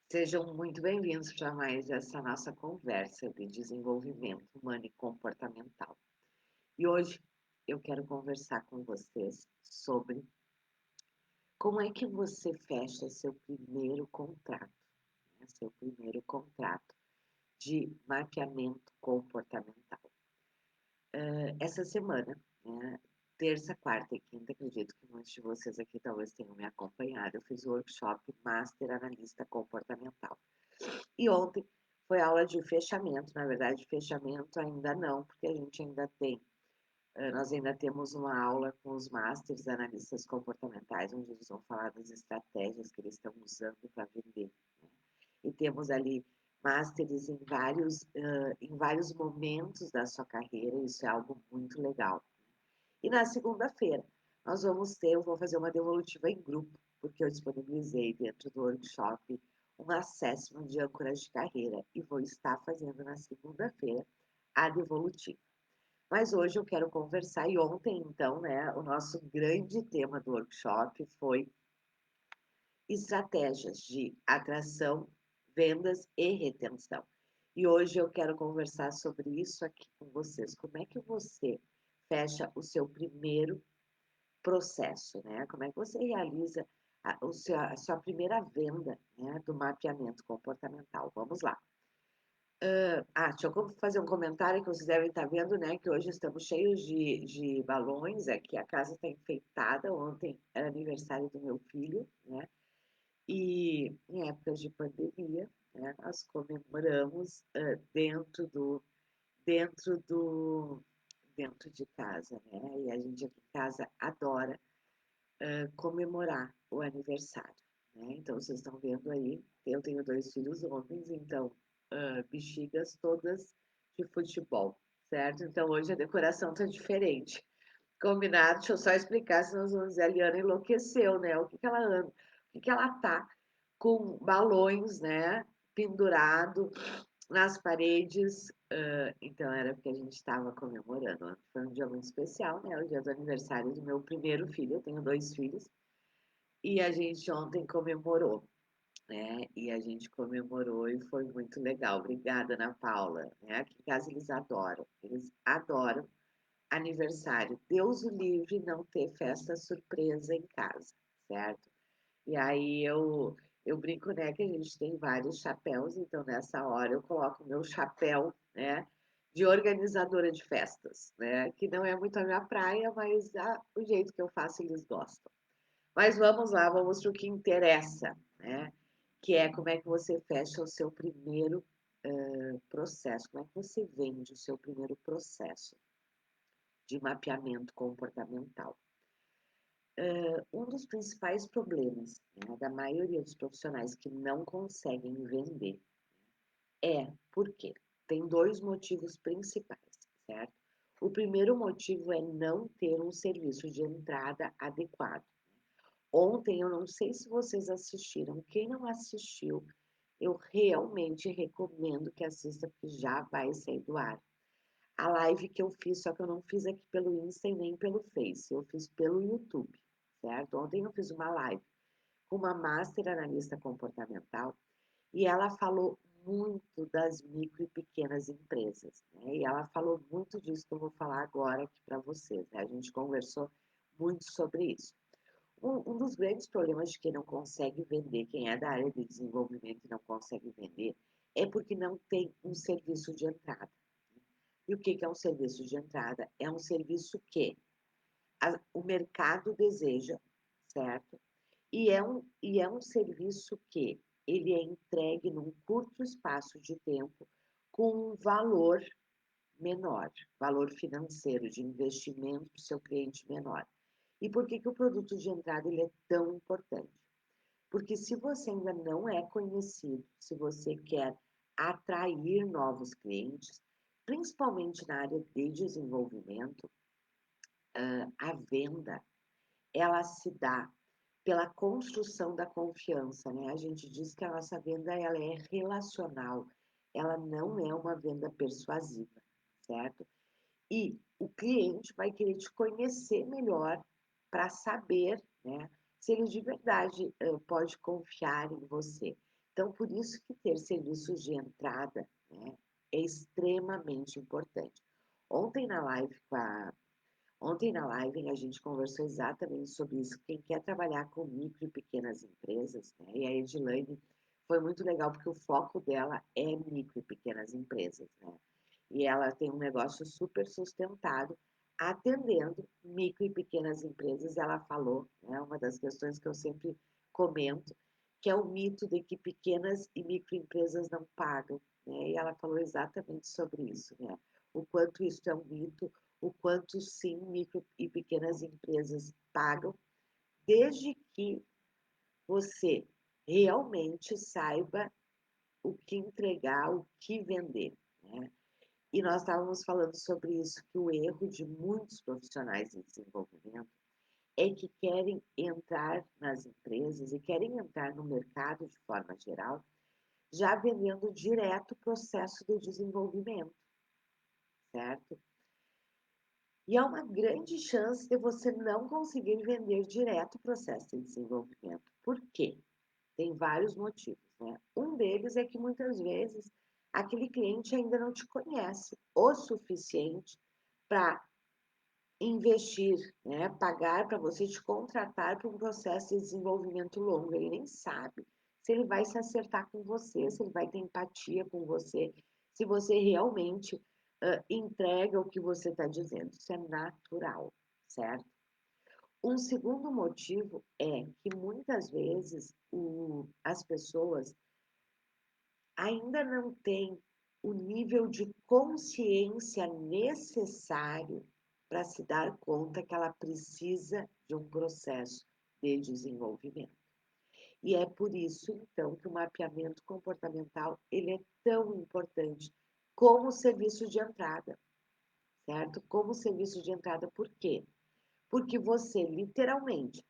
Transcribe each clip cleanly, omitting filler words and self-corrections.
Sejam muito bem-vindos para mais essa nossa conversa de desenvolvimento humano e comportamental. E hoje eu quero conversar com vocês sobre como é que você fecha seu primeiro contrato, né? Seu primeiro contrato de mapeamento comportamental. Essa semana, né, terça, quarta e quinta, acredito que muitos de vocês aqui talvez tenham me acompanhado, eu fiz o workshop Master Analista Comportamental. E ontem foi aula de fechamento, na verdade, fechamento ainda não, porque a gente ainda tem, nós ainda temos uma aula com os masters analistas comportamentais, onde eles vão falar das estratégias que eles estão usando para vender. Né? E temos ali masters em vários momentos da sua carreira, isso é algo muito legal. E na segunda-feira, eu vou fazer uma devolutiva em grupo, porque eu disponibilizei dentro do workshop um assessment de âncoras de carreira e vou estar fazendo na segunda-feira a devolutiva. Mas hoje eu quero conversar, e ontem, então, né, o nosso grande tema do workshop foi estratégias de atração, vendas e retenção. E hoje eu quero conversar sobre isso aqui com vocês. Como é que você fecha o seu primeiro processo, né? Como é que você realiza a sua primeira venda, né, do mapeamento comportamental? Vamos lá. Deixa eu fazer um comentário que vocês devem estar vendo, né? Que hoje estamos cheios de balões, aqui a casa está enfeitada. Ontem era aniversário do meu filho, né? E em épocas de pandemia, né, nós comemoramos dentro do, dentro de casa, né? E a gente aqui em casa adora comemorar o aniversário, né? Então, vocês estão vendo aí, eu tenho dois filhos homens, então, bexigas todas de futebol, certo? Então, hoje a decoração tá diferente. Combinado? Deixa eu só explicar, senão nós vamos dizer, a Liana enlouqueceu, né? O que que ela anda? O que que ela tá com balões, né? Pendurado nas paredes. Então, era porque a gente estava comemorando. Foi um dia muito especial, né? O dia do aniversário do meu primeiro filho. Eu tenho dois filhos. E a gente ontem comemorou, né? E a gente comemorou e foi muito legal. Obrigada, Ana Paula. Né? Aqui em casa eles adoram aniversário. Deus o livre não ter festa surpresa em casa, certo? E aí eu brinco, né, que a gente tem vários chapéus, então nessa hora eu coloco o meu chapéu, né, de organizadora de festas, né, que não é muito a minha praia, mas o jeito que eu faço eles gostam. Mas vamos lá, vamos para o que interessa, né? Que é como é que você fecha o seu primeiro processo, como é que você vende o seu primeiro processo de mapeamento comportamental. Um dos principais problemas, né, da maioria dos profissionais que não conseguem vender é porque tem dois motivos principais, certo? O primeiro motivo é não ter um serviço de entrada adequado. Ontem, eu não sei se vocês assistiram. Quem não assistiu, eu realmente recomendo que assista, porque já vai sair do ar. A live que eu fiz, só que eu não fiz aqui pelo Insta e nem pelo Face, eu fiz pelo YouTube, certo? Ontem eu fiz uma live com uma Master Analista Comportamental e ela falou muito das micro e pequenas empresas, né? E ela falou muito disso que eu vou falar agora aqui para vocês, né? A gente conversou muito sobre isso. Um dos grandes problemas de quem não consegue vender, quem é da área de desenvolvimento e não consegue vender, é porque não tem um serviço de entrada. E o que é um serviço de entrada? É um serviço que o mercado deseja, certo? E é um serviço que ele é entregue num curto espaço de tempo com um valor menor, valor financeiro de investimento para o seu cliente menor. E por que o produto de entrada ele é tão importante? Porque se você ainda não é conhecido, se você quer atrair novos clientes, principalmente na área de desenvolvimento, a venda, ela se dá pela construção da confiança, né? A gente diz que a nossa venda ela é relacional, ela não é uma venda persuasiva, certo? E o cliente vai querer te conhecer melhor para saber, né, se ele de verdade pode confiar em você. Então, por isso que ter serviços de entrada, né, é extremamente importante. Ontem na live com a Ontem na live a gente conversou exatamente sobre isso. Quem quer trabalhar com micro e pequenas empresas, né? E a Edilane foi muito legal porque o foco dela é micro e pequenas empresas, né? E ela tem um negócio super sustentado atendendo micro e pequenas empresas. Ela falou, né? Uma das questões que eu sempre comento, que é o mito de que pequenas e microempresas não pagam, né? E ela falou exatamente sobre isso, né? O quanto isso é um mito, o quanto sim micro e pequenas empresas pagam, desde que você realmente saiba o que entregar, o que vender, né? E nós estávamos falando sobre isso, que o erro de muitos profissionais de desenvolvimento é que querem entrar nas empresas e querem entrar no mercado de forma geral, já vendendo direto o processo de desenvolvimento, certo? E há uma grande chance de você não conseguir vender direto o processo de desenvolvimento. Por quê? Tem vários motivos, né? Um deles é que muitas vezes aquele cliente ainda não te conhece o suficiente para investir, né? Pagar para você te contratar para um processo de desenvolvimento longo. Ele nem sabe se ele vai se acertar com você, se ele vai ter empatia com você, se você realmente entrega o que você está dizendo. Isso é natural, certo? Um segundo motivo é que muitas vezes as pessoas ainda não têm o nível de consciência necessário para se dar conta que ela precisa de um processo de desenvolvimento. E é por isso, então, que o mapeamento comportamental ele é tão importante como serviço de entrada, certo? Como serviço de entrada, por quê? Porque você, literalmente,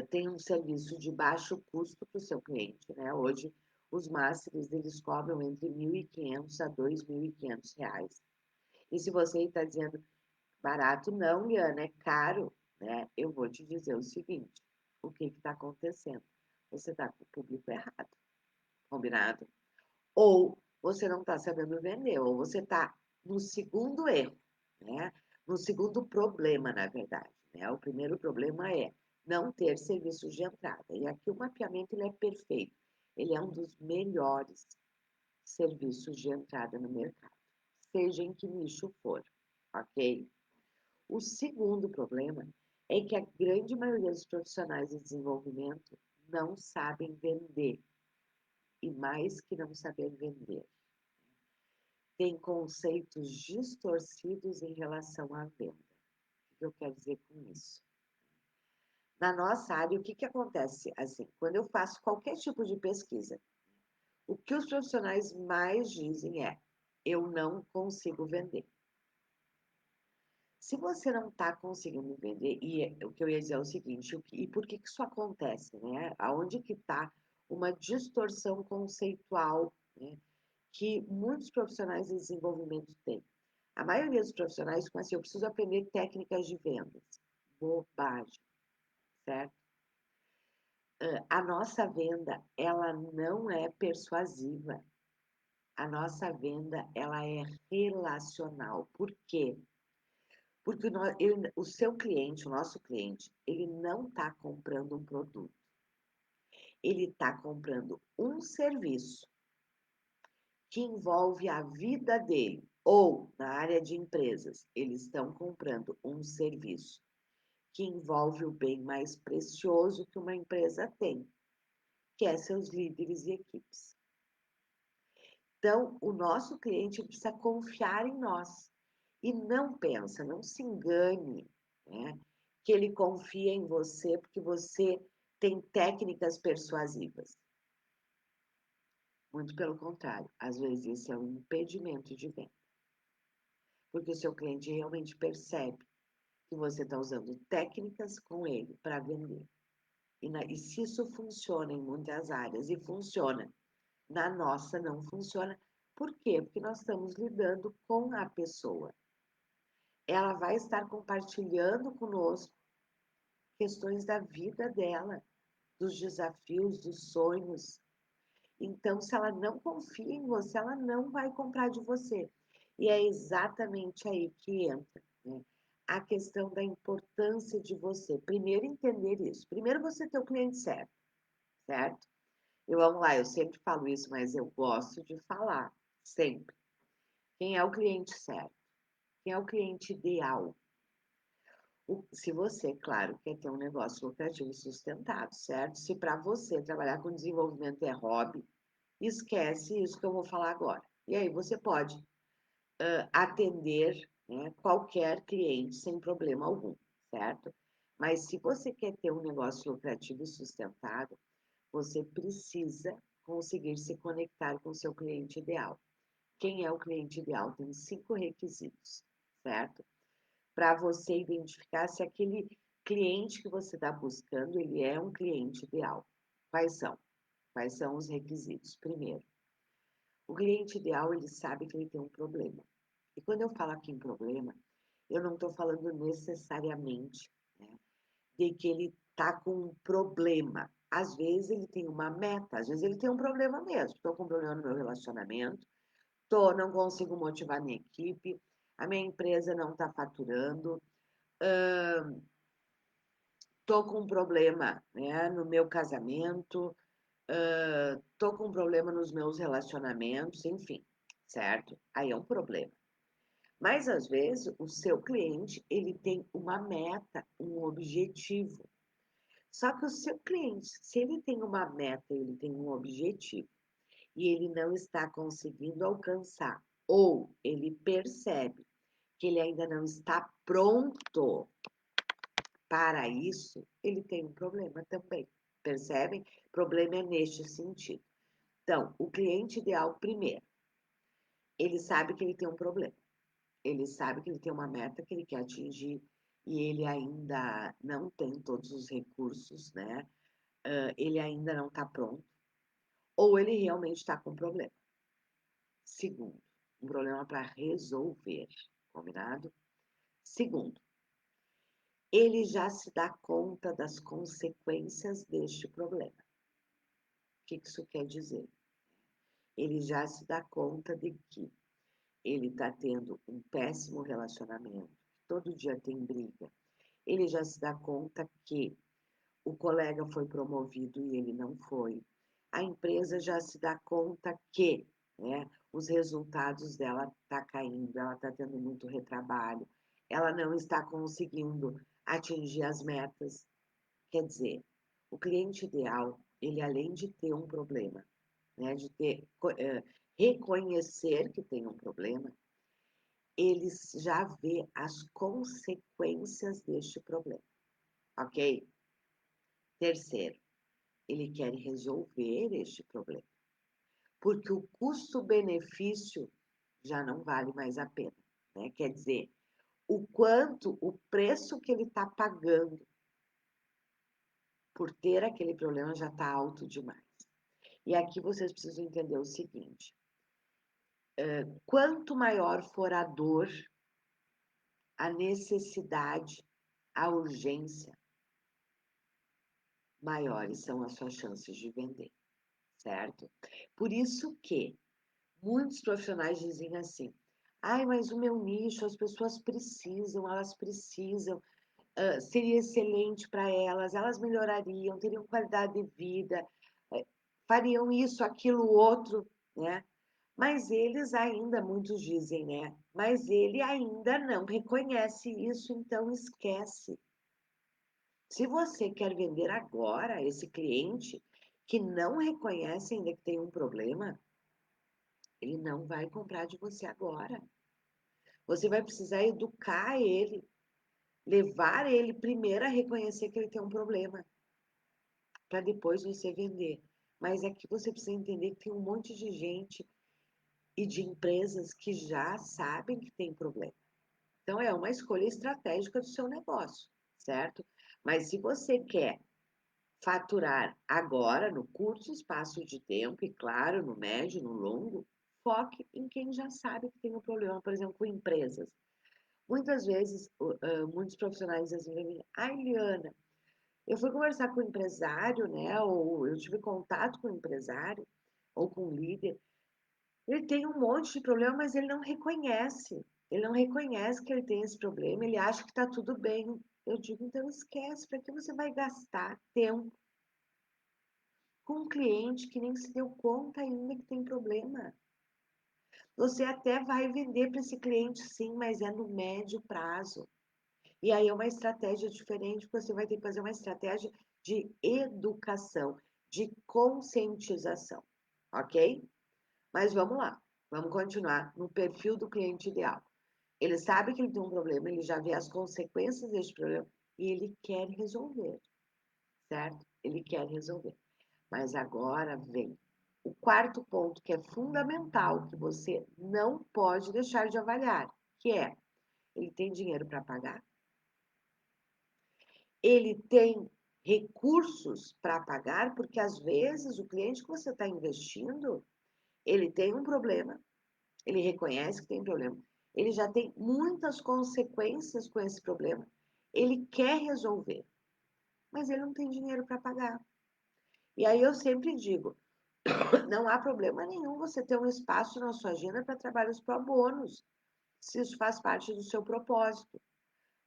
tem um serviço de baixo custo para o seu cliente, né? Hoje, os masters, eles cobram entre 1.500 a 2.500 reais. E se você está dizendo barato, não, Liana, é caro, né? Eu vou te dizer o seguinte, o que está acontecendo? Você está com o público errado, combinado? Ou você não está sabendo vender, ou você está no segundo erro, né? No segundo problema, na verdade, né? O primeiro problema é não ter serviços de entrada. E aqui o mapeamento ele é perfeito. Ele é um dos melhores serviços de entrada no mercado, seja em que nicho for, ok? O segundo problema é que a grande maioria dos profissionais de desenvolvimento não sabem vender, e mais que não saber vender, tem conceitos distorcidos em relação à venda. O que eu quero dizer com isso? Na nossa área, o que acontece? Assim, quando eu faço qualquer tipo de pesquisa, o que os profissionais mais dizem é: eu não consigo vender. Se você não está conseguindo vender, e o que eu ia dizer é o seguinte, e por que isso acontece, né? Aonde que está uma distorção conceitual, né? Que muitos profissionais de desenvolvimento têm. A maioria dos profissionais com assim, eu preciso aprender técnicas de vendas. Bobagem, certo? A nossa venda, ela não é persuasiva. A nossa venda, ela é relacional. Por quê? Porque o seu cliente, o nosso cliente, ele não está comprando um produto. Ele está comprando um serviço que envolve a vida dele. Ou, na área de empresas, eles estão comprando um serviço que envolve o bem mais precioso que uma empresa tem, que é seus líderes e equipes. Então, o nosso cliente precisa confiar em nós. E não pensa, não se engane, né, que ele confia em você porque você tem técnicas persuasivas. Muito pelo contrário, às vezes isso é um impedimento de venda. Porque o seu cliente realmente percebe que você está usando técnicas com ele para vender. E se isso funciona em muitas áreas, e funciona, na nossa não funciona. Por quê? Porque nós estamos lidando com a pessoa. Ela vai estar compartilhando conosco questões da vida dela, dos desafios, dos sonhos. Então, se ela não confia em você, ela não vai comprar de você. E é exatamente aí que entra, né, a questão da importância de você primeiro entender isso. Primeiro você ter o cliente certo, certo? Vamos lá, eu sempre falo isso, mas eu gosto de falar, sempre. Quem é o cliente certo? Quem é o cliente ideal? Se você, claro, quer ter um negócio lucrativo e sustentado, certo? Se para você trabalhar com desenvolvimento é hobby, esquece isso que eu vou falar agora. E aí você pode atender, né, qualquer cliente sem problema algum, certo? Mas se você quer ter um negócio lucrativo e sustentado, você precisa conseguir se conectar com o seu cliente ideal. Quem é o cliente ideal? Tem 5 requisitos, certo? Para você identificar se aquele cliente que você está buscando, ele é um cliente ideal. Quais são? Quais são os requisitos? Primeiro, o cliente ideal, ele sabe que ele tem um problema. E quando eu falo aqui em problema, eu não estou falando necessariamente, né, de que ele está com um problema. Às vezes ele tem uma meta, às vezes ele tem um problema mesmo. Estou com um problema no meu relacionamento, não consigo motivar minha equipe, a minha empresa não está faturando, estou com um problema, né, no meu casamento, estou com um problema nos meus relacionamentos, enfim, certo? Aí é um problema. Mas às vezes o seu cliente, ele tem uma meta, um objetivo. Só que o seu cliente, se ele tem uma meta, ele tem um objetivo e ele não está conseguindo alcançar, ou ele percebe que ele ainda não está pronto para isso, ele tem um problema também. Percebem? Problema é neste sentido. Então, o cliente ideal, primeiro, ele sabe que ele tem um problema. Ele sabe que ele tem uma meta que ele quer atingir e ele ainda não tem todos os recursos, né? Ele ainda não está pronto, ou ele realmente está com um problema. Segundo, um problema para resolver, combinado? Segundo, ele já se dá conta das consequências deste problema. O que isso quer dizer? Ele já se dá conta de que ele está tendo um péssimo relacionamento, todo dia tem briga. Ele já se dá conta que o colega foi promovido e ele não foi. A empresa já se dá conta que, né, os resultados dela estão caindo, ela está tendo muito retrabalho, ela não está conseguindo atingir as metas. Quer dizer, o cliente ideal, ele além de ter um problema, né, de ter, reconhecer que tem um problema, ele já vê as consequências deste problema, ok? Terceiro, ele quer resolver este problema, porque o custo-benefício já não vale mais a pena, né? Quer dizer, o preço que ele está pagando por ter aquele problema já está alto demais. E aqui vocês precisam entender o seguinte: quanto maior for a dor, a necessidade, a urgência, maiores são as suas chances de vender, certo? Por isso que muitos profissionais dizem assim: ai, mas o meu nicho, as pessoas precisam, elas precisam, seria excelente para elas, elas melhorariam, teriam qualidade de vida, fariam isso, aquilo, outro, né? Mas eles ainda, muitos dizem, né? Mas ele ainda não reconhece isso, então esquece. Se você quer vender agora esse cliente que não reconhece ainda que tem um problema, ele não vai comprar de você agora. Você vai precisar educar ele, levar ele primeiro a reconhecer que ele tem um problema, para depois você vender. Mas aqui você precisa entender que tem um monte de gente e de empresas que já sabem que tem problema. Então é uma escolha estratégica do seu negócio, certo? Mas se você quer faturar agora, no curto espaço de tempo, e claro, no médio, no longo, foque em quem já sabe que tem um problema, por exemplo, com empresas. Muitas vezes, muitos profissionais dizem para mim: ai, Liana, eu fui conversar com o empresário, né? Ou eu tive contato com o empresário, ou com um líder, ele tem um monte de problema, mas ele não reconhece. Ele não reconhece que ele tem esse problema, ele acha que está tudo bem. Eu digo, então esquece, para que você vai gastar tempo com um cliente que nem se deu conta ainda que tem problema? Você até vai vender para esse cliente, sim, mas é no médio prazo. E aí é uma estratégia diferente, porque você vai ter que fazer uma estratégia de educação, de conscientização, ok? Mas vamos lá, vamos continuar no perfil do cliente ideal. Ele sabe que ele tem um problema, ele já vê as consequências desse problema e ele quer resolver, certo? Ele quer resolver. Mas agora vem o quarto ponto que é fundamental, que você não pode deixar de avaliar, que é: ele tem dinheiro para pagar? Ele tem recursos para pagar? Porque às vezes o cliente que você está investindo, ele tem um problema, ele reconhece que tem problema, ele já tem muitas consequências com esse problema, ele quer resolver, mas ele não tem dinheiro para pagar. E aí eu sempre digo, não há problema nenhum você ter um espaço na sua agenda para trabalhos pro bono, se isso faz parte do seu propósito.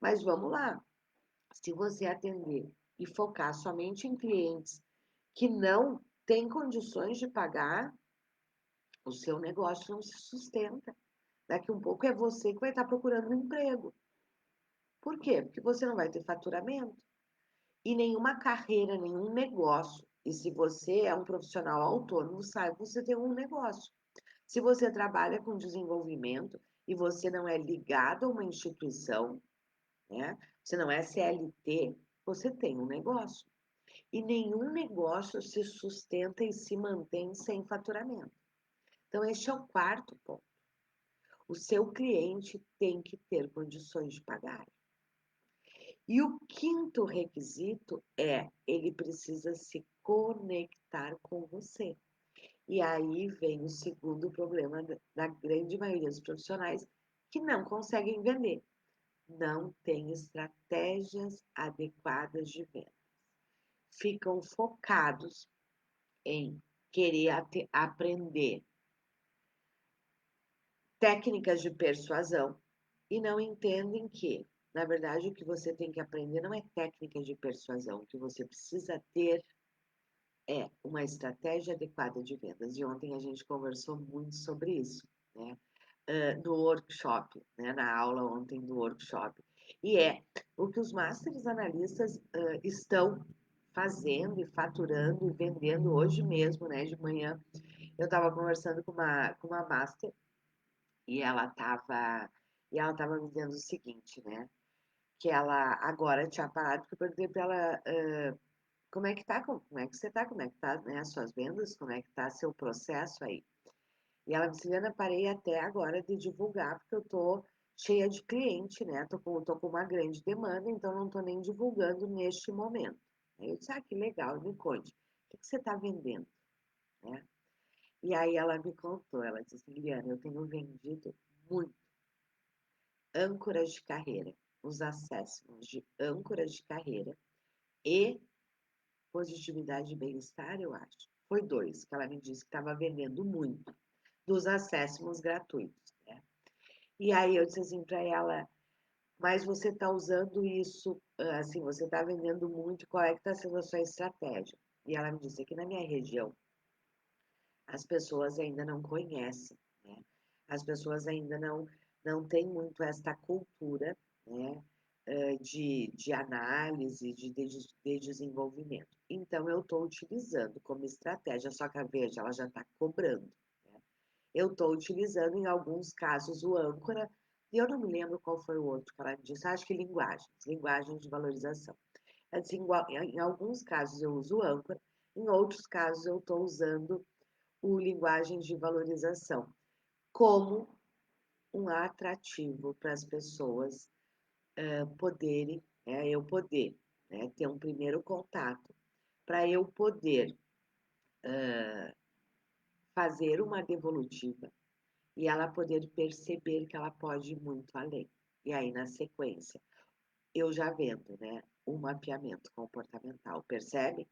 Mas vamos lá, se você atender e focar somente em clientes que não têm condições de pagar, o seu negócio não se sustenta. Daqui um pouco é você que vai estar procurando um emprego. Por quê? Porque você não vai ter faturamento. E nenhuma carreira, nenhum negócio. E se você é um profissional autônomo, sabe que você tem um negócio. Se você trabalha com desenvolvimento e você não é ligado a uma instituição, né? Você não é CLT, você tem um negócio. E nenhum negócio se sustenta e se mantém sem faturamento. Então, este é o quarto ponto. O seu cliente tem que ter condições de pagar. E o quinto requisito é: ele precisa se conectar com você. E aí vem o segundo problema da grande maioria dos profissionais que não conseguem vender. Não tem estratégias adequadas de venda. Ficam focados em querer aprender técnicas de persuasão e não entendem que, na verdade, o que você tem que aprender não é técnica de persuasão. O que você precisa ter é uma estratégia adequada de vendas. E ontem a gente conversou muito sobre isso, né? No workshop, né? Na aula ontem do workshop. E é o que os masters analistas estão fazendo e faturando e vendendo hoje mesmo, né? De manhã eu estava conversando com uma master e ela estava me dizendo o seguinte, né? Que ela agora tinha parado, porque eu perguntei para ela como é que tá, como é que você tá, como é que tá, né, as suas vendas, como é que tá seu processo aí. E ela me disse: Liana, parei até agora de divulgar, porque eu tô cheia de cliente, né? Tô com uma grande demanda, então não tô nem divulgando neste momento. Aí eu disse: ah, que legal, me conte, o que você está vendendo, né? E aí ela me contou, ela disse assim: Liana, eu tenho vendido muito âncoras de carreira, os acessos de âncoras de carreira e positividade e bem-estar, eu acho. Foi dois que ela me disse que estava vendendo muito, dos acessos gratuitos, né? E aí eu disse assim para ela: mas você está usando isso, assim, você está vendendo muito, qual é que está sendo a sua estratégia? E ela me disse que na minha região as pessoas ainda não conhecem, né? As pessoas ainda não têm muito esta cultura, né? De análise, de desenvolvimento. Então, eu estou utilizando como estratégia, só que a Veja, ela já está cobrando, né? Eu estou utilizando, em alguns casos, o âncora, e eu não me lembro qual foi o outro que ela me disse, acho que linguagens de valorização. Assim, em alguns casos eu uso o âncora, em outros casos eu estou usando o linguagens de valorização como um atrativo para as pessoas poderem, eu poder, né, ter um primeiro contato, para eu poder fazer uma devolutiva e ela poder perceber que ela pode ir muito além. E aí, na sequência, eu já vendo, né, um mapeamento comportamental, percebe?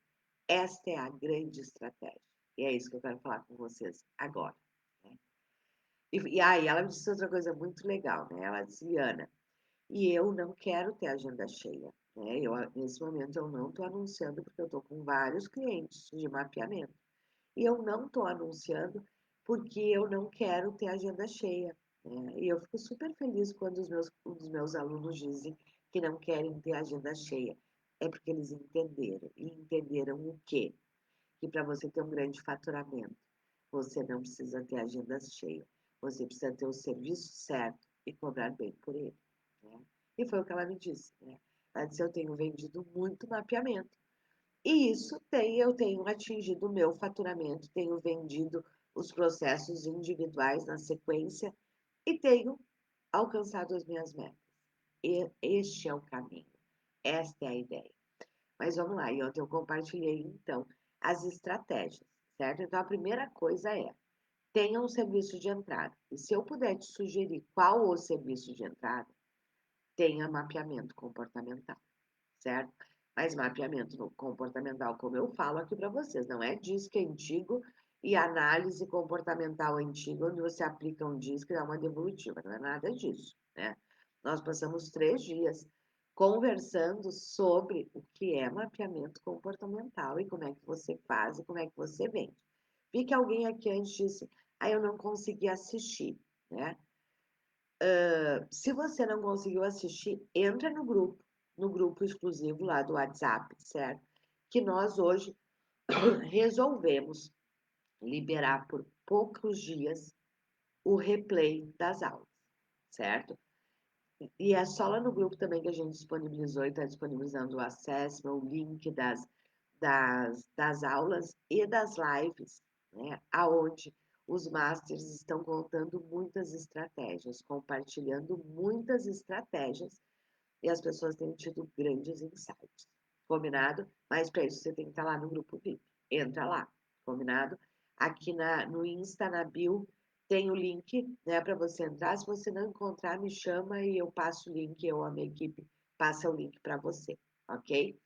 Esta é a grande estratégia. E é isso que eu quero falar com vocês agora. Né? E aí ela me disse outra coisa muito legal, né? Ela disse, Liana, e eu não quero ter agenda cheia. Né? Nesse momento eu não estou anunciando porque eu estou com vários clientes de mapeamento. E eu não estou anunciando porque eu não quero ter agenda cheia. Né? E eu fico super feliz quando os meus alunos dizem que não querem ter agenda cheia. É porque eles entenderam. E entenderam o quê? Que para você ter um grande faturamento, você não precisa ter agenda cheia. Você precisa ter o serviço certo e cobrar bem por ele. Né? E foi o que ela me disse. Né? Ela disse, eu tenho vendido muito mapeamento. E eu tenho atingido o meu faturamento, tenho vendido os processos individuais na sequência e tenho alcançado as minhas metas. E este é o caminho, esta é a ideia. Mas vamos lá, e ontem eu compartilhei então as estratégias, certo? Então a primeira coisa é, tenha um serviço de entrada. E se eu puder te sugerir qual o serviço de entrada, tenha mapeamento comportamental, certo? Mas mapeamento comportamental, como eu falo aqui para vocês, não é disque antigo e análise comportamental antiga, onde você aplica um disque e dá uma devolutiva, não é nada disso, né? Nós passamos 3 dias conversando sobre o que é mapeamento comportamental e como é que você faz e como é que você vende. Vi que alguém aqui antes disse, eu não consegui assistir, né? Se você não conseguiu assistir, entra no grupo exclusivo lá do WhatsApp, certo? Que nós hoje resolvemos liberar por poucos dias o replay das aulas, certo? E é só lá no grupo também que a gente disponibilizou e está disponibilizando o acesso, o link das aulas e das lives, né? Aonde os masters estão contando muitas estratégias, compartilhando muitas estratégias e as pessoas têm tido grandes insights. Combinado? Mas para isso você tem que estar lá no grupo VIP. Entra lá, combinado? Aqui no Insta, na bio, tem o link, né, para você entrar. Se você não encontrar, me chama e eu passo o link, a minha equipe passa o link para você, ok?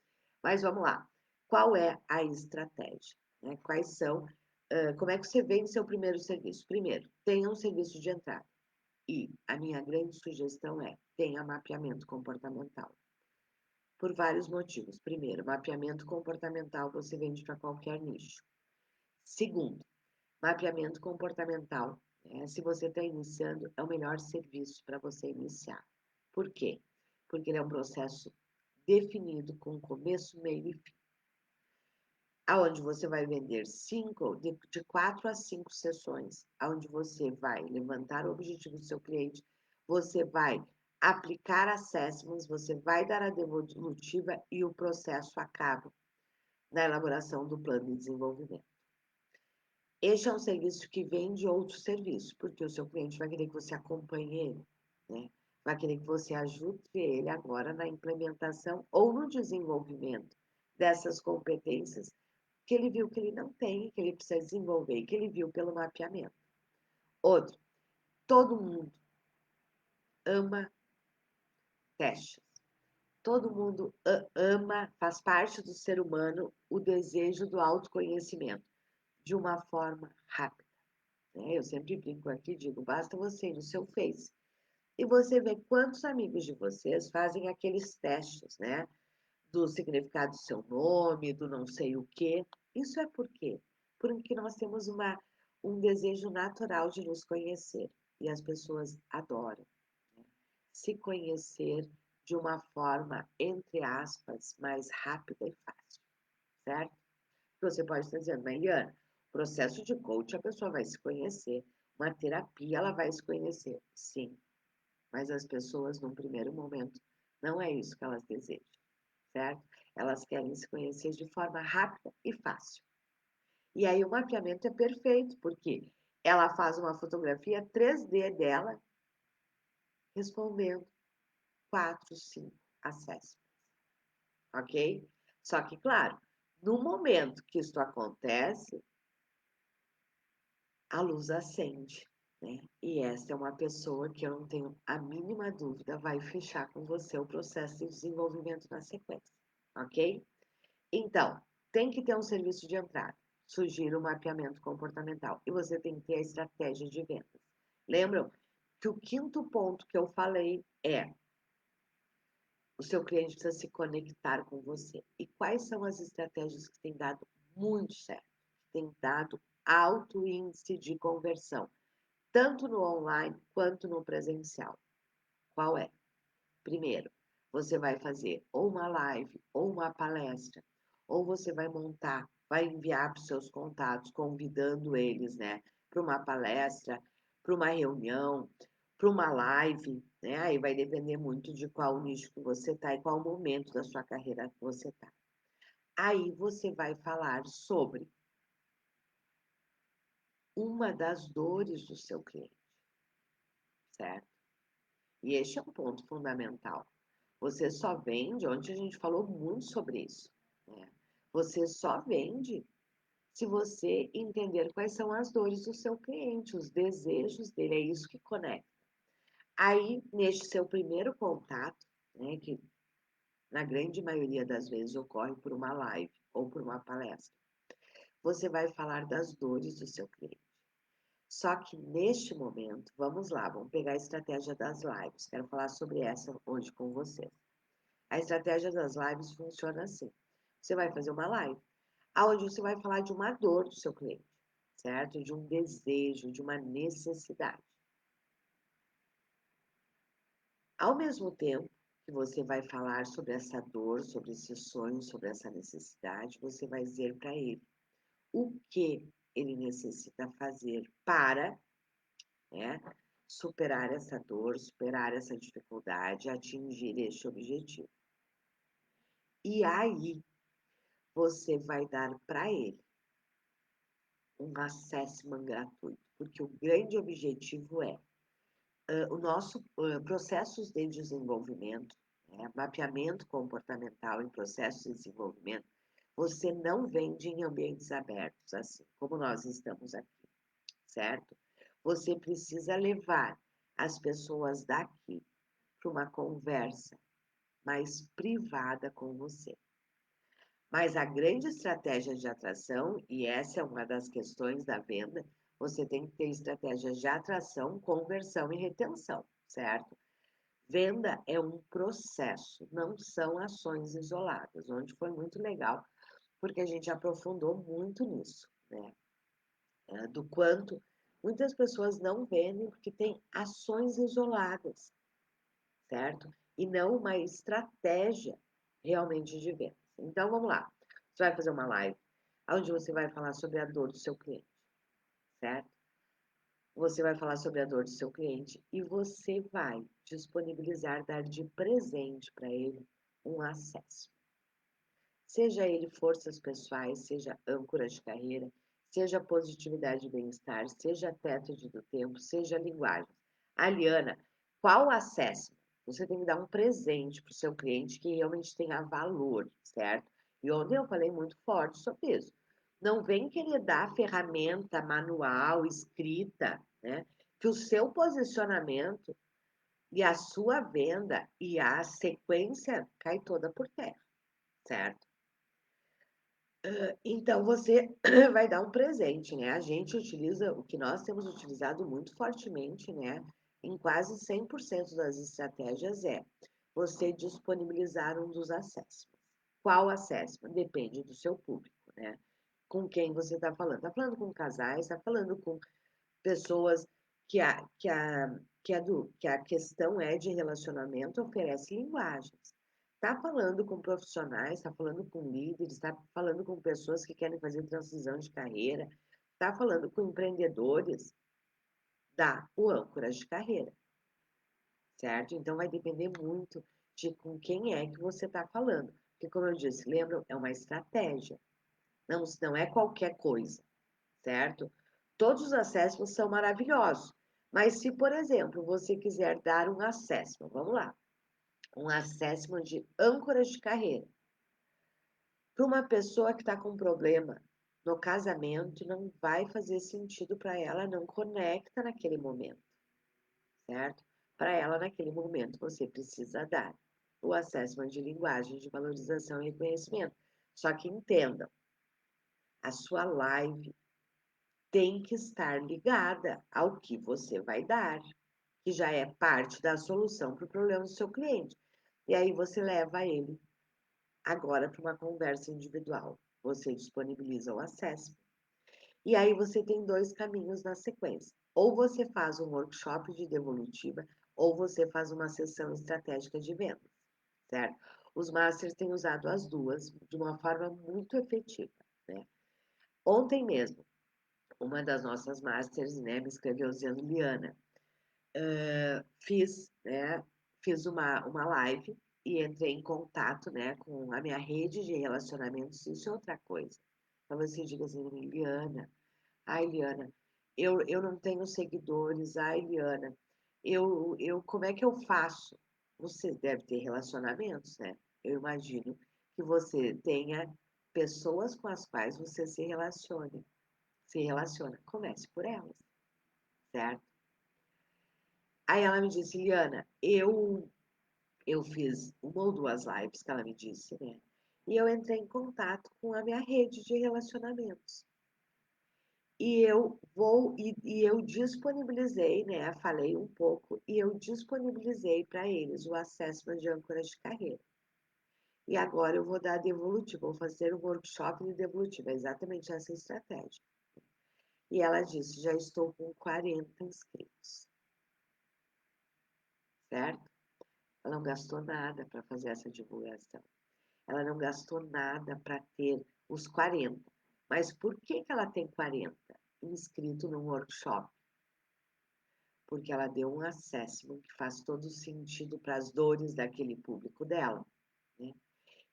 Mas vamos lá. Qual é a estratégia? Né? Quais são? Como é que você vende seu primeiro serviço? Primeiro, tenha um serviço de entrada. E a minha grande sugestão é tenha mapeamento comportamental. Por vários motivos. Primeiro, mapeamento comportamental você vende para qualquer nicho. Segundo, mapeamento comportamental, né? Se você está iniciando, é o melhor serviço para você iniciar. Por quê? Porque ele é um processo definido com começo, meio e fim. Aonde você vai vender de 4 a 5 sessões, aonde você vai levantar o objetivo do seu cliente, você vai aplicar assessments, você vai dar a devolutiva e o processo acaba na elaboração do plano de desenvolvimento. Este é um serviço que vende outros serviços, porque o seu cliente vai querer que você acompanhe ele, né? Vai querer que você ajude ele agora na implementação ou no desenvolvimento dessas competências que ele viu que ele não tem, que ele precisa desenvolver, que ele viu pelo mapeamento. Outro, todo mundo ama testes. Todo mundo ama, faz parte do ser humano o desejo do autoconhecimento de uma forma rápida. Né? Eu sempre brinco aqui e digo, basta você ir no seu Face e você vê quantos amigos de vocês fazem aqueles testes, né? Do significado do seu nome, do não sei o quê. Isso é por quê? Porque nós temos um desejo natural de nos conhecer e as pessoas adoram, né? Se conhecer de uma forma, entre aspas, mais rápida e fácil, certo? Você pode estar dizendo, Mariana, processo de coach a pessoa vai se conhecer, uma terapia ela vai se conhecer, sim, mas as pessoas, num primeiro momento, não é isso que elas desejam, certo? Elas querem se conhecer de forma rápida e fácil. E aí o mapeamento é perfeito, porque ela faz uma fotografia 3D dela, respondendo 4, 5 acessos, ok? Só que, claro, no momento que isso acontece, a luz acende, né? E essa é uma pessoa que eu não tenho a mínima dúvida vai fechar com você o processo de desenvolvimento na sequência, ok? Então, tem que ter um serviço de entrada. sugiro o mapeamento comportamental. E você tem que ter a estratégia de vendas. Lembram que o quinto ponto que eu falei é o seu cliente precisa se conectar com você. E quais são as estratégias que têm dado muito certo, que têm dado alto índice de conversão, tanto no online quanto no presencial? Qual é? Primeiro, você vai fazer ou uma live, ou uma palestra, ou você vai montar, vai enviar para os seus contatos, convidando eles, né, para uma palestra, para uma reunião, para uma live, né? Aí vai depender muito de qual nicho que você está e qual momento da sua carreira que você está. Aí você vai falar sobre uma das dores do seu cliente, certo? E este é um ponto fundamental. Você só vende, ontem a gente falou muito sobre isso, né? Você só vende se você entender quais são as dores do seu cliente, os desejos dele, é isso que conecta. Aí, neste seu primeiro contato, né, que na grande maioria das vezes ocorre por uma live ou por uma palestra, você vai falar das dores do seu cliente. Só que neste momento, vamos lá, vamos pegar a estratégia das lives. Quero falar sobre essa hoje com vocês. A estratégia das lives funciona assim. Você vai fazer uma live, onde você vai falar de uma dor do seu cliente, certo? De um desejo, de uma necessidade. Ao mesmo tempo que você vai falar sobre essa dor, sobre esse sonho, sobre essa necessidade, você vai dizer para ele o que ele necessita fazer para, né, superar essa dor, superar essa dificuldade, atingir este objetivo. E aí você vai dar para ele um assessment gratuito, porque o grande objetivo é o nosso processos de desenvolvimento, né, mapeamento comportamental em processos de desenvolvimento, você não vende em ambientes abertos, assim como nós estamos aqui, certo? Você precisa levar as pessoas daqui para uma conversa mais privada com você. Mas a grande estratégia de atração, e essa é uma das questões da venda, você tem que ter estratégias de atração, conversão e retenção, certo? Venda é um processo, não são ações isoladas, onde foi muito legal, porque a gente aprofundou muito nisso, né? Do quanto muitas pessoas não vendem porque tem ações isoladas, certo? E não uma estratégia realmente de vendas. Então, vamos lá. Você vai fazer uma live onde você vai falar sobre a dor do seu cliente, certo? Você vai falar sobre a dor do seu cliente e você vai disponibilizar, dar de presente para ele um acesso. Seja ele forças pessoais, seja âncora de carreira, seja positividade e bem-estar, seja tétrade do tempo, seja linguagem. Aliana, qual acesso? Você tem que dar um presente para o seu cliente que realmente tenha valor, certo? E ontem eu falei muito forte sobre isso. Não vem querer dar ferramenta, manual, escrita, né? Que o seu posicionamento e a sua venda e a sequência cai toda por terra, certo? Então você vai dar um presente, né? A gente utiliza, o que nós temos utilizado muito fortemente, né? Em quase 100% das estratégias é você disponibilizar um dos acessos. Qual acesso? Depende do seu público, né? Com quem você está falando. Está falando com casais, está falando com pessoas que a questão é de relacionamento, oferece linguagens. Está falando com profissionais, está falando com líderes, está falando com pessoas que querem fazer transição de carreira, está falando com empreendedores, dá o âncora de carreira, certo? Então vai depender muito de com quem é que você está falando. Porque, como eu disse, lembram, é uma estratégia. Não é qualquer coisa, certo? Todos os acessos são maravilhosos. Mas se, por exemplo, você quiser dar um assessment, vamos lá, um assessment de âncora de carreira, para uma pessoa que está com problema no casamento, não vai fazer sentido para ela, não conecta naquele momento, certo? Para ela, naquele momento, você precisa dar o assessment de linguagem, de valorização e reconhecimento. Só que entendam, A sua live tem que estar ligada ao que você vai dar, que já é parte da solução para o problema do seu cliente. E aí você leva ele agora para uma conversa individual. Você disponibiliza o acesso. E aí você tem dois caminhos na sequência. Ou você faz um workshop de devolutiva, ou você faz uma sessão estratégica de vendas, certo? Os masters têm usado as duas de uma forma muito efetiva, né? Ontem mesmo, uma das nossas masters, né, me escreveu dizendo, Liana, fiz uma live e entrei em contato, né, com a minha rede de relacionamentos, isso é outra coisa. Então você diga assim, Liana, ai, Liana, eu não tenho seguidores, ai, Liana, como é que eu faço? Você deve ter relacionamentos, né? Eu imagino que você tenha pessoas com as quais você se relaciona. Comece por elas, certo? Aí ela me disse, Liana, eu fiz uma ou duas lives que ela me disse, né? E eu entrei em contato com a minha rede de relacionamentos. E eu disponibilizei, né? Falei um pouco e eu disponibilizei para eles o acesso de âncoras de carreira. E agora eu vou dar devolutiva, vou fazer um workshop de devolutiva, exatamente essa estratégia. E ela disse: já estou com 40 inscritos, certo? Ela não gastou nada para fazer essa divulgação. Ela não gastou nada para ter os 40. Mas por que ela tem 40 inscritos no workshop? Porque ela deu um assessment que faz todo sentido para as dores daquele público dela, né?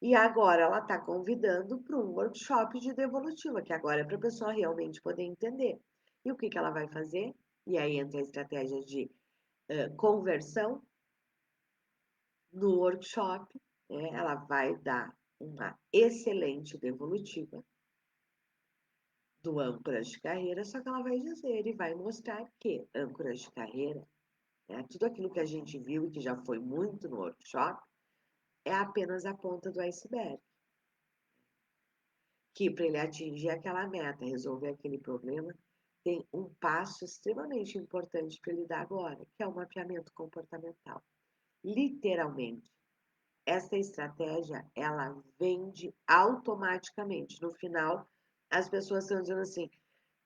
E agora ela está convidando para um workshop de devolutiva, que agora é para a pessoa realmente poder entender. E o que ela vai fazer? E aí entra a estratégia de conversão no workshop, né? Ela vai dar uma excelente devolutiva do âncoras de carreira, só que ela vai dizer e vai mostrar que âncoras de carreira, né, tudo aquilo que a gente viu e que já foi muito no workshop, é apenas a ponta do iceberg. Que para ele atingir aquela meta, resolver aquele problema, tem um passo extremamente importante para ele dar agora, que é o mapeamento comportamental. Literalmente, essa estratégia, ela vende automaticamente. No final, as pessoas estão dizendo assim,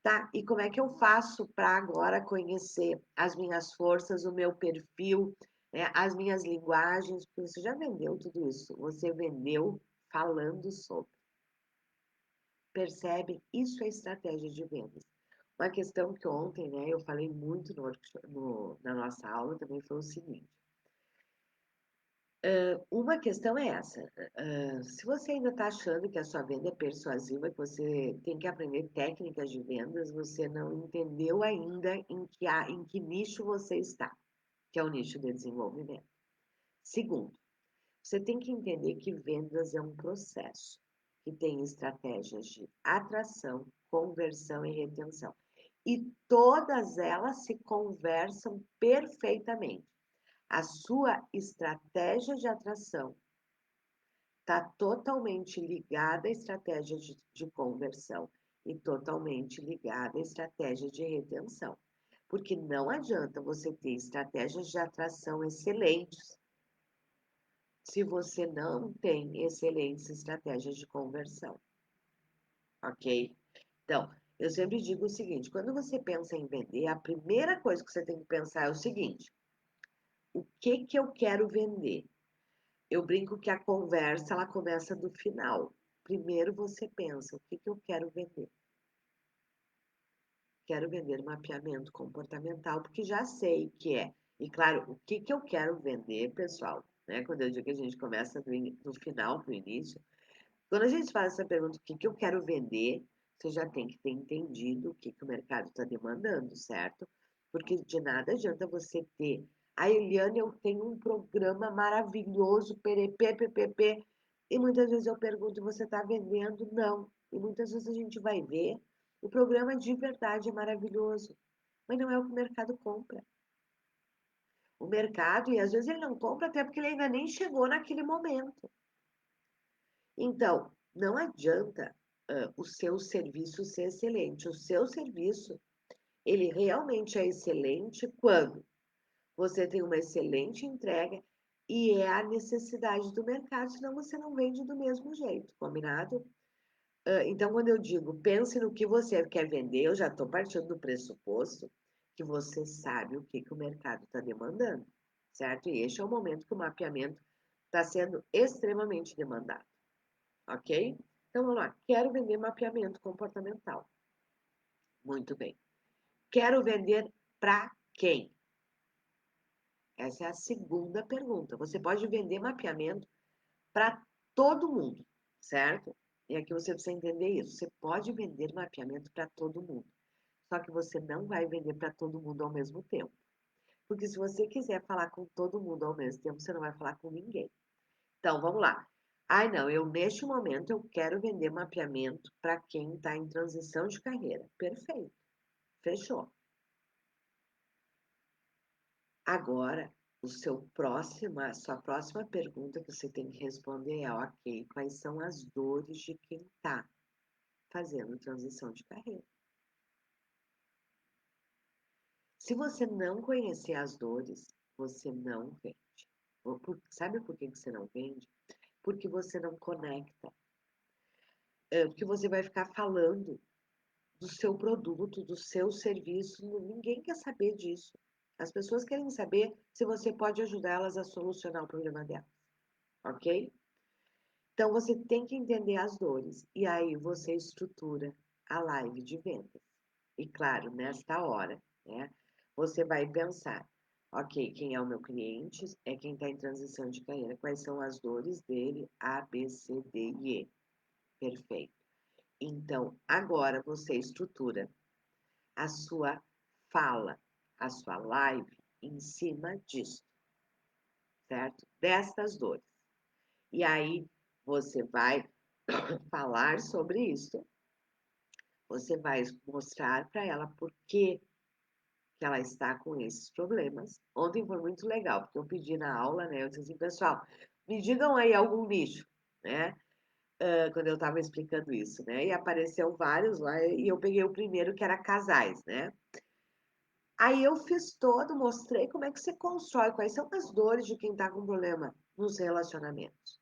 tá, e como é que eu faço para agora conhecer as minhas forças, o meu perfil, né, as minhas linguagens? Porque você já vendeu tudo isso, você vendeu falando sobre. Percebe? Isso é estratégia de vendas. Uma questão que ontem, né, eu falei muito na nossa aula também foi o seguinte. Uma questão é essa. Se você ainda está achando que a sua venda é persuasiva, que você tem que aprender técnicas de vendas, você não entendeu ainda em que nicho você está, que é o nicho de desenvolvimento. Segundo, você tem que entender que vendas é um processo que tem estratégias de atração, conversão e retenção. E todas elas se conversam perfeitamente. A sua estratégia de atração está totalmente ligada à estratégia de conversão e totalmente ligada à estratégia de retenção. Porque não adianta você ter estratégias de atração excelentes se você não tem excelentes estratégias de conversão, ok? Então, eu sempre digo o seguinte: quando você pensa em vender, a primeira coisa que você tem que pensar é o seguinte: o que eu quero vender? Eu brinco que a conversa ela começa do final. Primeiro você pensa: o que eu quero vender? Quero vender mapeamento comportamental, porque já sei que é. E claro, o que eu quero vender, pessoal, né? Quando eu digo que a gente começa do final para o início, quando a gente faz essa pergunta, o que eu quero vender, você já tem que ter entendido o que o mercado está demandando, certo? Porque de nada adianta você ter. A Eliane, eu tenho um programa maravilhoso, PRP, PPP, e muitas vezes eu pergunto, você está vendendo? Não. E muitas vezes a gente vai ver, o programa de verdade é maravilhoso, mas não é o que o mercado compra. O mercado, e às vezes ele não compra até porque ele ainda nem chegou naquele momento. Então, não adianta o seu serviço ser excelente. O seu serviço, ele realmente é excelente quando você tem uma excelente entrega e é a necessidade do mercado, senão você não vende do mesmo jeito, combinado? Então, quando eu digo pense no que você quer vender, eu já estou partindo do pressuposto que você sabe o que o mercado está demandando, certo? E este é o momento que o mapeamento está sendo extremamente demandado, ok? Então, vamos lá. Quero vender mapeamento comportamental. Muito bem. Quero vender para quem? Essa é a segunda pergunta. Você pode vender mapeamento para todo mundo, certo? E aqui você precisa entender isso. Você pode vender mapeamento para todo mundo. Só que você não vai vender para todo mundo ao mesmo tempo. Porque se você quiser falar com todo mundo ao mesmo tempo, você não vai falar com ninguém. Então, vamos lá. Ai, não, neste momento eu quero vender mapeamento para quem está em transição de carreira. Perfeito. Fechou. Agora, a sua próxima pergunta que você tem que responder é, ok, quais são as dores de quem está fazendo transição de carreira? Se você não conhecer as dores, você não vende. Sabe por que você não vende? Porque você não conecta. Porque você vai ficar falando do seu produto, do seu serviço, ninguém quer saber disso. As pessoas querem saber se você pode ajudá-las a solucionar o problema delas, ok? Então você tem que entender as dores e aí você estrutura a live de vendas. E claro, nesta hora, né, você vai pensar, ok, quem é o meu cliente? É quem está em transição de carreira. Quais são as dores dele? A, B, C, D e E. Perfeito. Então, agora você estrutura a sua fala, a sua live em cima disso, certo? Destas dores. E aí você vai falar sobre isso, você vai mostrar para ela por que ela está com esses problemas. Ontem foi muito legal, porque eu pedi na aula, né? Eu disse assim, pessoal, me digam aí algum nicho, né? Quando eu estava explicando isso, né? E apareceu vários lá, e eu peguei o primeiro que era casais, né? Aí eu fiz todo, mostrei como é que você constrói, quais são as dores de quem está com problema nos relacionamentos.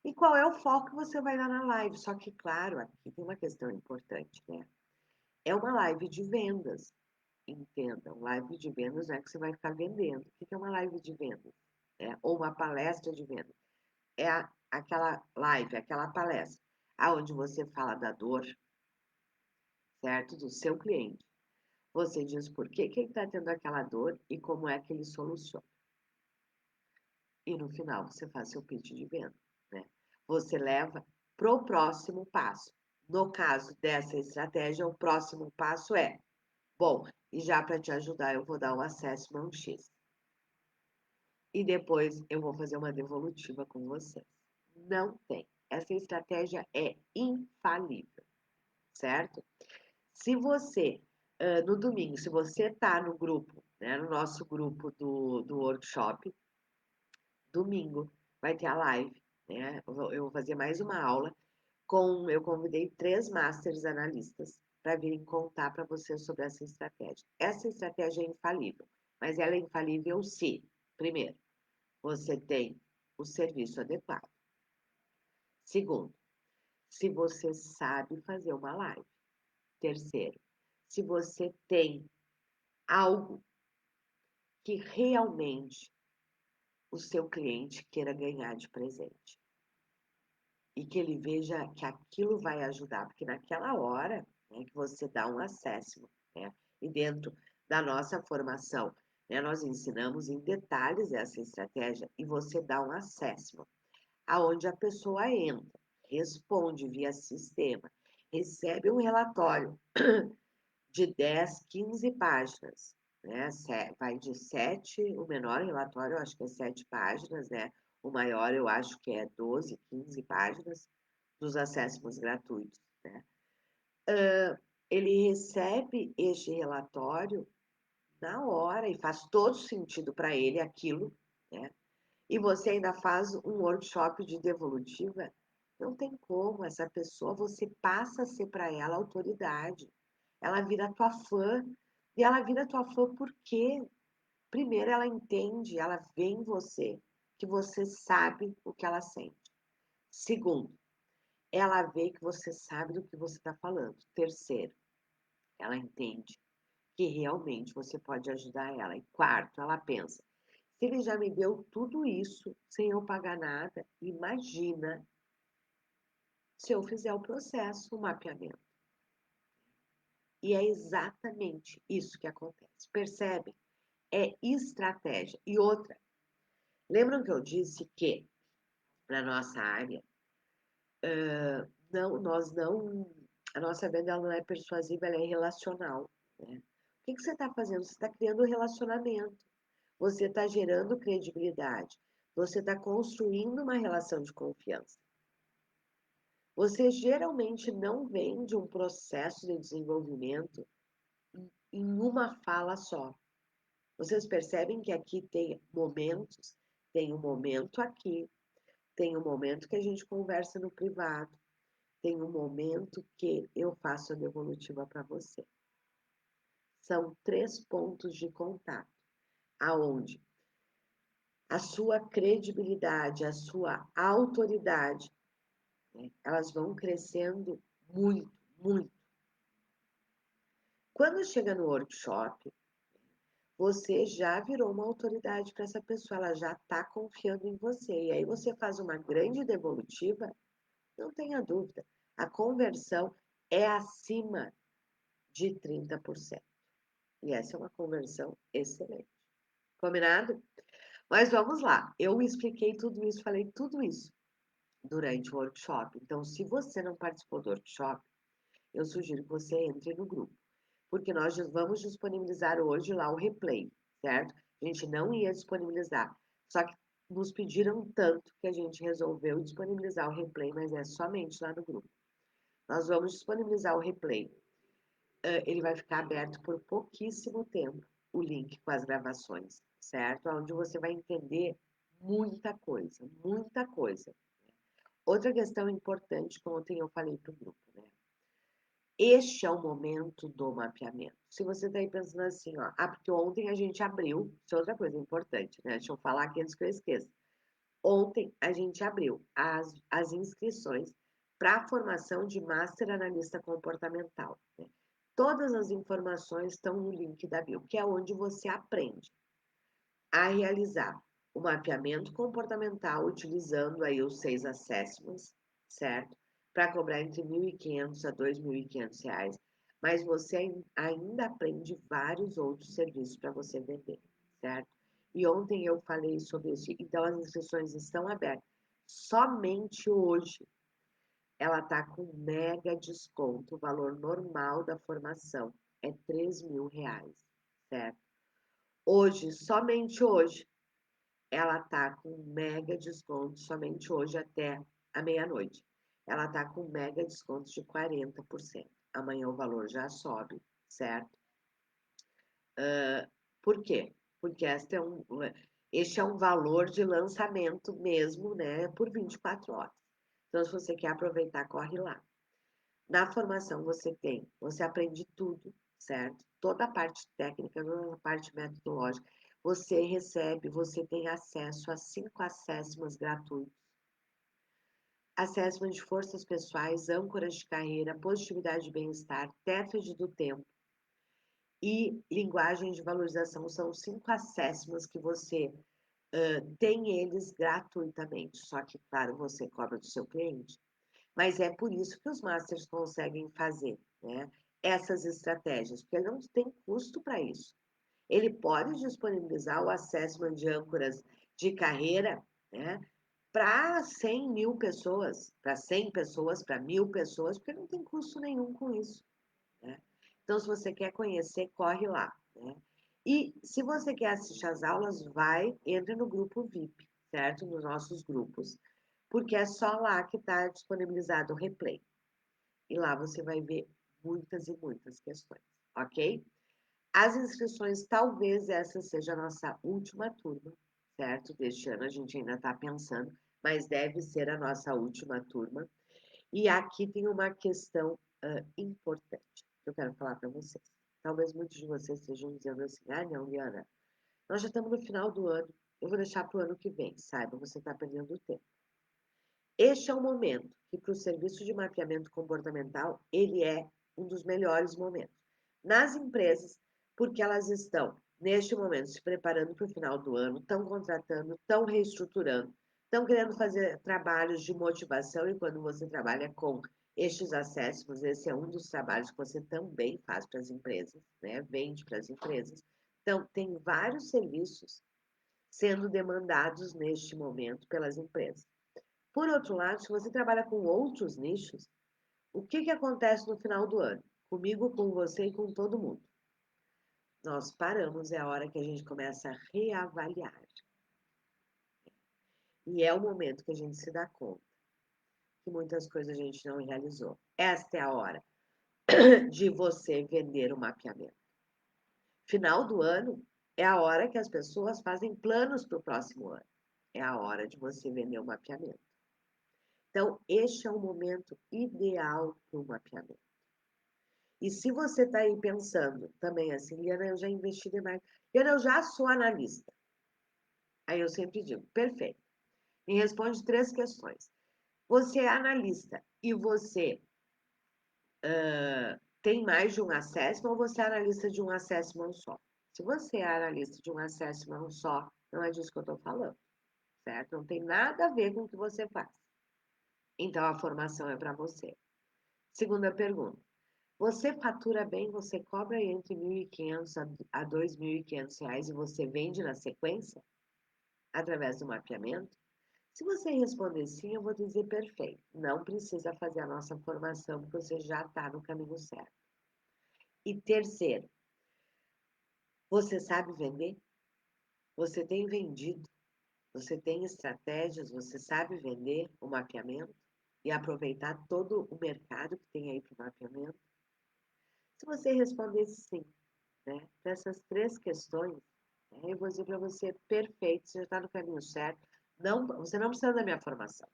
E qual é o foco que você vai dar na live? Só que, claro, aqui tem uma questão importante, né? É uma live de vendas. Entendam, live de vendas não é que você vai ficar vendendo. O que é uma live de vendas? Ou uma palestra de vendas? Aquela live, aquela palestra, aonde você fala da dor, certo? Do seu cliente. Você diz por que ele está tendo aquela dor e como é que ele soluciona. E no final você faz seu pitch de venda, né? Você leva para o próximo passo. No caso dessa estratégia, o próximo passo é, bom, e já para te ajudar, eu vou dar um assessment X. E depois eu vou fazer uma devolutiva com vocês. Não tem. Essa estratégia é infalível, certo? Se você, no domingo, se você está no grupo, né, no nosso grupo do workshop, domingo vai ter a live, né? Eu vou fazer mais uma aula eu convidei 3 masters analistas para virem contar para vocês sobre essa estratégia. Essa estratégia é infalível, mas ela é infalível se, primeiro, você tem o serviço adequado. Segundo, se você sabe fazer uma live. Terceiro, se você tem algo que realmente o seu cliente queira ganhar de presente. E que ele veja que aquilo vai ajudar, porque naquela hora, né, que você dá um acesso, né, e dentro da nossa formação, né, nós ensinamos em detalhes essa estratégia e você dá um acesso, aonde a pessoa entra, responde via sistema, recebe um relatório de 10, 15 páginas, né? Vai de 7, o menor relatório eu acho que é 7 páginas, né? O maior eu acho que é 12, 15 páginas dos acessos gratuitos, né? Ele recebe este relatório na hora e faz todo sentido para ele aquilo, né? E você ainda faz um workshop de devolutiva Não tem como, essa pessoa, você passa a ser para ela autoridade. Ela vira tua fã, e ela vira tua fã porque, primeiro, ela entende, ela vê em você que você sabe o que ela sente. Segundo, ela vê que você sabe do que você está falando. Terceiro, ela entende que realmente você pode ajudar ela. E quarto, ela pensa: se ele já me deu tudo isso sem eu pagar nada, imagina se eu fizer o processo, o mapeamento. E é exatamente isso que acontece. Percebe? É estratégia. E outra, lembram que eu disse que para nossa área, nós não, a nossa venda ela não é persuasiva, ela é relacional. Né? O que você está fazendo? Você está criando um relacionamento. Você está gerando credibilidade. Você está construindo uma relação de confiança. Você geralmente não vende um processo de desenvolvimento em uma fala só. Vocês percebem que aqui tem momentos, tem um momento aqui, tem um momento que a gente conversa no privado, tem um momento que eu faço a devolutiva para você. São 3 pontos de contato, aonde a sua credibilidade, a sua autoridade, né, elas vão crescendo muito, muito. Quando chega no workshop, você já virou uma autoridade para essa pessoa, ela já está confiando em você. E aí você faz uma grande devolutiva, não tenha dúvida, a conversão é acima de 30%. E essa é uma conversão excelente. Combinado? Mas vamos lá. Eu expliquei tudo isso, falei tudo isso durante o workshop. Então, se você não participou do workshop, eu sugiro que você entre no grupo. Porque nós vamos disponibilizar hoje lá o replay, certo? A gente não ia disponibilizar. Só que nos pediram tanto que a gente resolveu disponibilizar o replay, mas é somente lá no grupo. Nós vamos disponibilizar o replay. Ele vai ficar aberto por pouquíssimo tempo, o link com as gravações, certo? Onde você vai entender muita coisa, muita coisa. Outra questão importante que ontem eu falei para o grupo, né? Este é o momento do mapeamento. Se você está aí pensando assim, ó, porque ontem a gente abriu, isso é outra coisa importante, né? Deixa eu falar aqui antes que eu esqueça. Ontem a gente abriu as inscrições para a formação de Master Analista Comportamental. Né? Todas as informações estão no link da bio, que é onde você aprende a realizar o mapeamento comportamental utilizando aí os 6 assessments, certo? Para cobrar entre R$ 1.500 a R$ 2.500, mas você ainda aprende vários outros serviços para você vender, certo? E ontem eu falei sobre isso, então as inscrições estão abertas. Somente hoje ela está com mega desconto, o valor normal da formação é R$ 3.000, certo? Hoje, somente hoje, ela tá com mega desconto, somente hoje até a meia-noite. Ela tá com mega desconto de 40%. Amanhã o valor já sobe, certo? Por quê? Porque este é um valor de lançamento mesmo, né, por 24 horas. Então, se você quer aproveitar, corre lá. Na formação você aprende tudo, certo? Toda a parte técnica, toda a parte metodológica. Você recebe, você tem acesso a 5 assessments gratuitos. Assessment de forças pessoais, âncoras de carreira, positividade e bem-estar, tétrade do tempo e linguagem de valorização. São 5 assessments que você tem eles gratuitamente. Só que, claro, você cobra do seu cliente. Mas é por isso que os masters conseguem fazer, né, essas estratégias, porque ele não tem custo para isso. Ele pode disponibilizar o assessment de âncoras de carreira, né, para 100.000 pessoas, para 100 pessoas, para 1.000 pessoas, porque não tem custo nenhum com isso. Né? Então, se você quer conhecer, corre lá. Né? E se você quer assistir às aulas, entra no grupo VIP, certo? Nos nossos grupos, porque é só lá que está disponibilizado o replay. E lá você vai ver muitas e muitas questões, ok? As inscrições, talvez essa seja a nossa última turma, certo? Deste ano a gente ainda está pensando, mas deve ser a nossa última turma. E aqui tem uma questão importante que eu quero falar para vocês. Talvez muitos de vocês estejam dizendo assim, ah, não, Liana, nós já estamos no final do ano, eu vou deixar para o ano que vem, saiba, você está perdendo tempo. Este é o momento que, para o serviço de mapeamento comportamental, ele é um dos melhores momentos. Nas empresas, porque elas estão, neste momento, se preparando para o final do ano, estão contratando, estão reestruturando, estão querendo fazer trabalhos de motivação, e quando você trabalha com estes acessos, esse é um dos trabalhos que você também faz para as empresas, né? Vende para as empresas. Então, tem vários serviços sendo demandados neste momento pelas empresas. Por outro lado, se você trabalha com outros nichos, o que acontece no final do ano? Comigo, com você e com todo mundo. Nós paramos, é a hora que a gente começa a reavaliar. E é o momento que a gente se dá conta que muitas coisas a gente não realizou. Esta é a hora de você vender o mapeamento. Final do ano é a hora que as pessoas fazem planos para o próximo ano. É a hora de você vender o mapeamento. Então, este é o momento ideal para o mapeamento. E se você está aí pensando também assim, Liana, eu já investi demais, Liana, eu já sou analista. Aí eu sempre digo, perfeito. Me responde 3 questões. Você é analista e você tem mais de um assessment ou você é analista de um assessment só? Se você é analista de um assessment só, não é disso que eu estou falando, certo? Não tem nada a ver com o que você faz. Então, a formação é para você. Segunda pergunta. Você fatura bem, você cobra entre R$ 1.500 a R$ 2.500 e você vende na sequência? Através do mapeamento? Se você responder sim, eu vou dizer perfeito. Não precisa fazer a nossa formação, porque você já está no caminho certo. E terceiro, você sabe vender? Você tem vendido? Você tem estratégias? Você sabe vender o mapeamento? E aproveitar todo o mercado que tem aí para o mapeamento? Se você responder sim, né, para essas 3 questões, né, eu vou dizer para você, perfeito, você já está no caminho certo. Não, você não precisa da minha formação.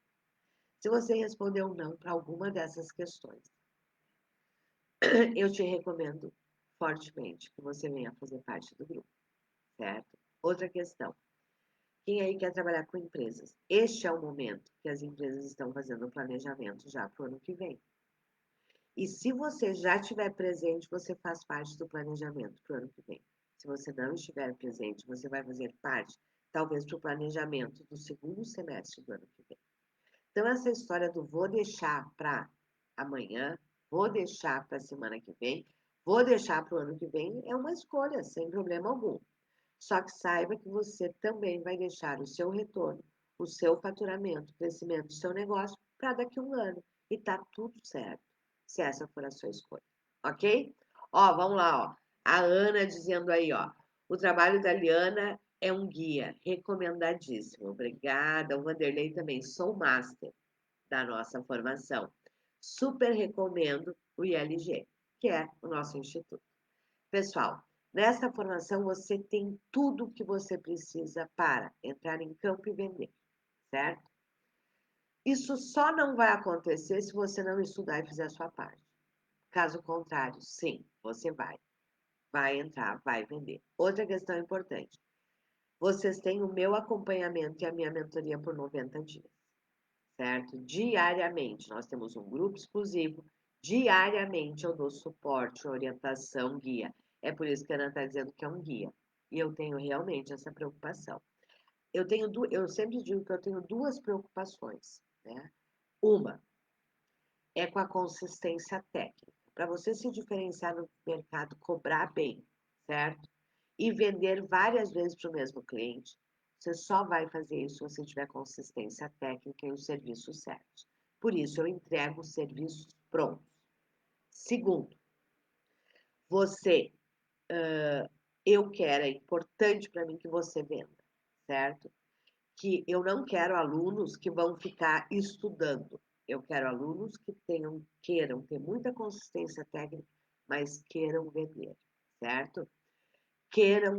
Se você respondeu não para alguma dessas questões, eu te recomendo fortemente que você venha fazer parte do grupo, certo? Outra questão. Quem aí quer trabalhar com empresas? Este é o momento que as empresas estão fazendo o planejamento já para o ano que vem. E se você já estiver presente, você faz parte do planejamento para o ano que vem. Se você não estiver presente, você vai fazer parte, talvez, para o planejamento do segundo semestre do ano que vem. Então, essa história do vou deixar para amanhã, vou deixar para a semana que vem, vou deixar para o ano que vem, é uma escolha, sem problema algum. Só que saiba que você também vai deixar o seu retorno, o seu faturamento, o crescimento do seu negócio para daqui a um ano. E tá tudo certo, se essa for a sua escolha. Ok? Ó, vamos lá, ó. A Ana dizendo aí, ó. O trabalho da Liana é um guia recomendadíssimo. Obrigada. O Vanderlei também. Sou master da nossa formação. Super recomendo o ILG, que é o nosso instituto. Pessoal, nessa formação você tem tudo o que você precisa para entrar em campo e vender, certo? Isso só não vai acontecer se você não estudar e fizer a sua parte. Caso contrário, sim, você vai entrar, vai vender. Outra questão importante. Vocês têm o meu acompanhamento e a minha mentoria por 90 dias, certo? Diariamente, nós temos um grupo exclusivo. Diariamente eu dou suporte, orientação, guia. É por isso que a Ana está dizendo que é um guia. E eu tenho realmente essa preocupação. Eu sempre digo que eu tenho 2 preocupações, né? Uma é com a consistência técnica. Para você se diferenciar no mercado, cobrar bem, certo? E vender várias vezes para o mesmo cliente, você só vai fazer isso se você tiver consistência técnica e os serviços certos. Por isso, eu entrego os serviços prontos. Segundo, você, eu quero, é importante para mim que você venda, certo? Que eu não quero alunos que vão ficar estudando. Eu quero alunos que queiram ter muita consistência técnica, mas queiram vender, certo? Queiram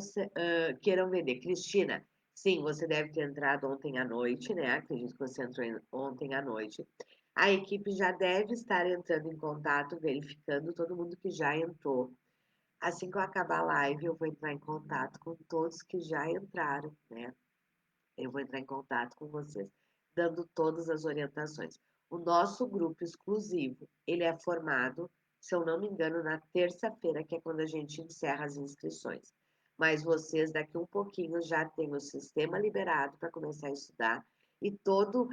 vender. Cristina, Sim, você deve ter entrado ontem à noite, né? Acredito que você entrou ontem à noite. A equipe já deve estar entrando em contato, verificando todo mundo que já entrou. Assim que eu acabar a live, eu vou entrar em contato com todos que já entraram, né? Eu vou entrar em contato com vocês, dando todas as orientações. O nosso grupo exclusivo, ele é formado, se eu não me engano, na terça-feira, que é quando a gente encerra as inscrições. Mas vocês, daqui um pouquinho, já têm o sistema liberado para começar a estudar e todo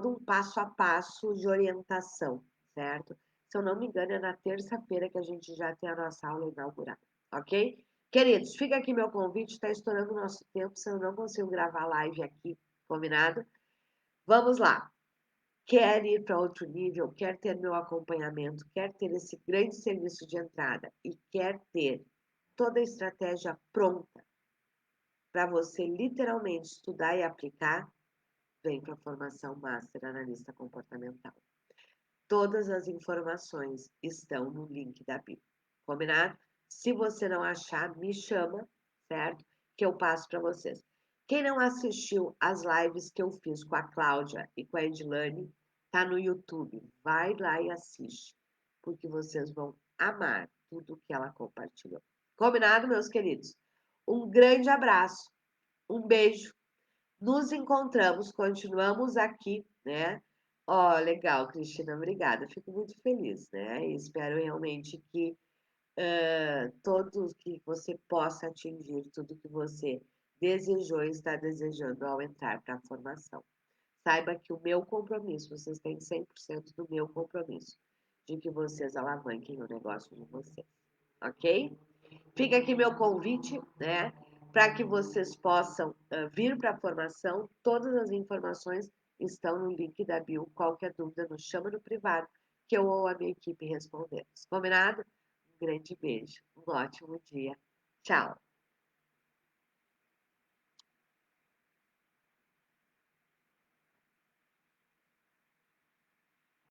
um passo a passo de orientação, certo? Se eu não me engano, é na terça-feira que a gente já tem a nossa aula inaugurada, ok? Queridos, fica aqui meu convite, está estourando o nosso tempo, se eu não consigo gravar live aqui, combinado? Vamos lá. Quer ir para outro nível, quer ter meu acompanhamento, quer ter esse grande serviço de entrada e quer ter toda a estratégia pronta para você literalmente estudar e aplicar, vem para a formação Master Analista Comportamental. Todas as informações estão no link da bio. Combinado? Se você não achar, me chama, certo? Que eu passo para vocês. Quem não assistiu as lives que eu fiz com a Cláudia e com a Edilane, tá no YouTube. Vai lá e assiste, porque vocês vão amar tudo que ela compartilhou. Combinado, meus queridos? Um grande abraço, um beijo. Nos encontramos, continuamos aqui, né? Ó, legal, Cristina, obrigada. Fico muito feliz, né? E espero realmente que todos que você possa atingir tudo que você desejou e está desejando ao entrar para a formação. Saiba que o meu compromisso, vocês têm 100% do meu compromisso de que vocês alavanquem o negócio de vocês, ok? Fica aqui meu convite, né, para que vocês possam vir para a formação. Todas as informações estão no link da bio. Qualquer dúvida, nos chama no privado, que eu ou a minha equipe respondemos. Combinado? Um grande beijo, um ótimo dia. Tchau!